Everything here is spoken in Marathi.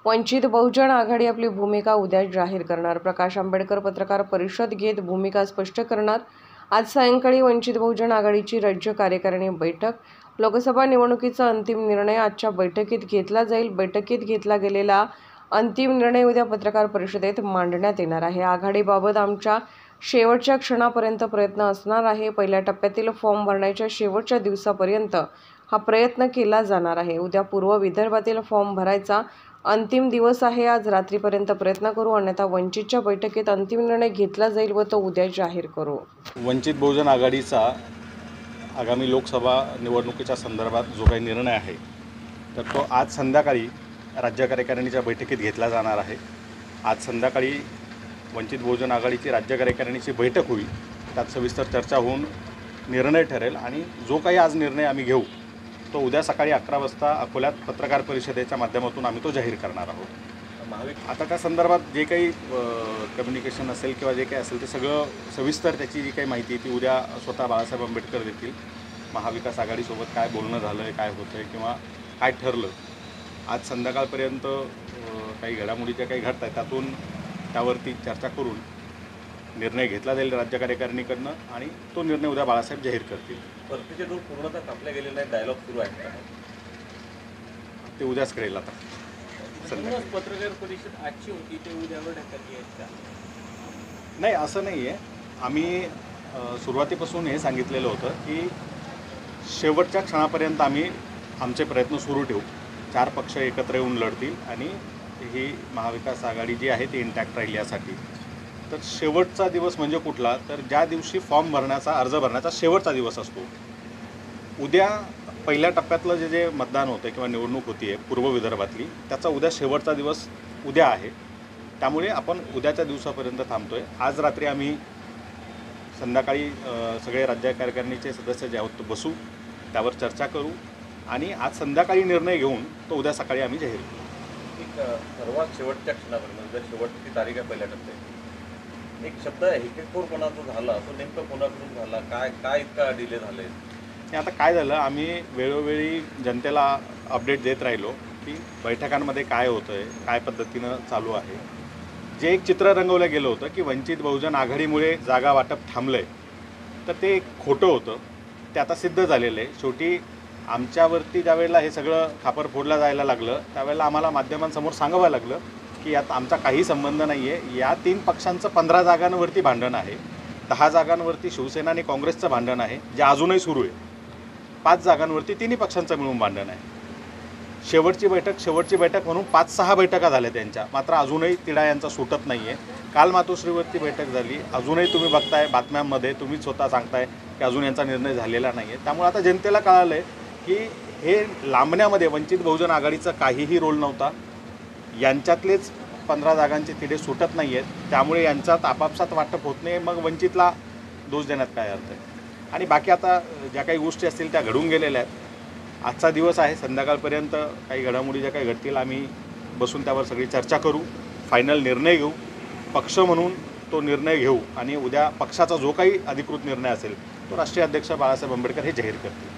वंचित बहुजन आघाडी आपली भूमिका उद्या जाहीर करणार. प्रकाश आंबेडकर पत्रकार परिषद घेत भूमिका स्पष्ट करणार. आज सायंकाळी वंचित बहुजन आघाडीची राज्य कार्यकारिणी बैठक. लोकसभा निवडणुकीचा अंतिम निर्णय आजच्या बैठकीत घेतला जाईल. बैठकीत घेतला गेलेला अंतिम निर्णय उद्या पत्रकार परिषदेत मांडण्यात येणार आहे. आघाडीबाबत आमच्या शेवटच्या क्षणापर्यंत प्रयत्न असणार आहे. पहिल्या टप्प्यातील फॉर्म भरण्याच्या शेवटच्या दिवसापर्यंत हा प्रयत्न केला जाणार आहे. उद्या पूर्व विदर्भातील फॉर्म भरायचा अंतिम दिवस आहे. आज रात्रीपर्यंत प्रयत्न करू, अन्यथा वंचितच्या बैठकीत अंतिम निर्णय घेतला जाईल व तो उद्या जाहीर करू. वंचित बहुजन आघाडीचा आगामी लोकसभा निवडणुकीच्या संदर्भात जो काही निर्णय आहे तर तो आज संध्याकाळी राज्य कार्यकारिणीच्या बैठकीत घेतला जाणार आहे. आज संध्याकाळी वंचित बहुजन आघाडीची राज्य कार्यकारिणीची बैठक होईल. त्यात सविस्तर चर्चा होऊन निर्णय ठरेल आणि जो काही आज निर्णय आम्ही घेऊ तो उद्या सकाळी 11 वाजता अकोल्यात पत्रकार परिषदेच्या माध्यमातून आम्ही तो जाहीर करणार आहोत. आता त्या संदर्भात जे काही कम्युनिकेशन असेल किंवा जे काही असेल ते सगळं सविस्तर त्याची जी काही माहिती ती उद्या स्वतः बाळासाहेब आंबेडकर देतील. महाविकास आघाडीसोबत काय बोलणं झालं आहे, काय होतं आहे किंवा काय ठरलं, आज संध्याकाळपर्यंत काही घडामोडी ज्या काही घडत आहेत त्यावरती चर्चा करून निर्णय घेतला जाईल राज्य कार्यकारिणीकडनं आणि तो निर्णय उद्या बाळासाहेब जाहीर करतील. परतीचे दूर पूर्णतः कापले गेले नाही, डायलॉग सुरू आहे का? ते उद्याच कळेल. आता पत्रकार परिषद आजची होती ते उद्यावर ढकलली आहे का? नाही, असं नाही आहे. आम्ही सुरुवातीपासून हे सांगितलेलं होतं की शेवटच्या क्षणापर्यंत आम्ही आमचे प्रयत्न सुरू ठेवू. 4 पक्ष एकत्र येऊन लढतील आणि ही महाविकास आघाडी जी आहे ती इंटॅक्ट राहील यासाठी. तर शेवटचा दिवस म्हणजे कुठला, तर ज्या दिवशी फॉर्म भरण्याचा अर्ज भरण्याचा शेवटचा दिवस असतो. उद्या पहिल्या टप्प्यातलं जे मतदान होतं किंवा निवडणूक होती आहे पूर्व विदर्भातली, त्याचा उद्या शेवटचा दिवस उद्या आहे. त्यामुळे आपण उद्याच्या दिवसापर्यंत थांबतो आहे. आज रात्री आम्ही संध्याकाळी सगळे राज्य कार्यकारिणीचे सदस्य जे आहोत बसू, त्यावर चर्चा करू आणि आज संध्याकाळी निर्णय घेऊन तो उद्या सकाळी आम्ही जाहीर करू. सर्वात शेवटच्या क्षणापर्यंत जर शेवटची तारीख आहे पहिल्या टप्प्यात, एक शब्द आहे हिकेखोरपणा जो झाला तो नेमका कोणाकडून झाला, काय इतका डिले झाले? आता काय झालं, आम्ही वेळोवेळी जनतेला अपडेट देत राहिलो की बैठकांमध्ये काय होतं आहे, काय पद्धतीनं चालू आहे. जे एक चित्र रंगवलं गेलं होतं की वंचित बहुजन आघाडीमुळे जागा वाटप थांबलं आहे, तर ते खोटं होतं. ते आता सिद्ध झालेलं आहे. शेवटी आमच्यावरती ज्यावेळेला हे सगळं खापर फोडलं जायला लागलं त्यावेळेला आम्हाला माध्यमांसमोर सांगावं लागलं की यात आमचा काही संबंध नाही आहे. या 3 पक्षांचं 15 जागांवरती भांडण आहे. 10 जागांवरती शिवसेना आणि काँग्रेसचं भांडण आहे जे अजूनही सुरू आहे. 5 जागांवरती 3 पक्षांचं मिळून भांडण आहे. शेवटची बैठक म्हणून 5-6 बैठका झाल्या त्यांच्या, मात्र अजूनही तिढा यांचा सुटत नाही आहे. काल मातोश्रीवरती बैठक झाली, अजूनही तुम्ही बघताय बातम्यांमध्ये, तुम्ही स्वतः सांगताय की अजून यांचा निर्णय झालेला नाही आहे. त्यामुळे आता जनतेला कळालं आहे की हे लांबण्यामध्ये वंचित बहुजन आघाडीचा काहीही रोल नव्हता. यांच्यातलेच 15 जागांचे तिढे सुटत नाही आहेत. त्यामुळे यांच्यात आपापसात वाटप होत नाही. मग वंचितला दोष देण्यात काय अर्थ आहे? आणि बाकी आता ज्या काही गोष्टी असतील त्या घडून गेलेल्या आहेत. आजचा दिवस आहे, संध्याकाळपर्यंत काही घडामोडी ज्या काही घडतील आम्ही बसून त्यावर सगळी चर्चा करू, फायनल निर्णय घेऊ, पक्ष म्हणून तो निर्णय घेऊ आणि उद्या पक्षाचा जो काही अधिकृत निर्णय असेल तो राष्ट्रीय अध्यक्ष बाळासाहेब आंबेडकर हे जाहीर करतील.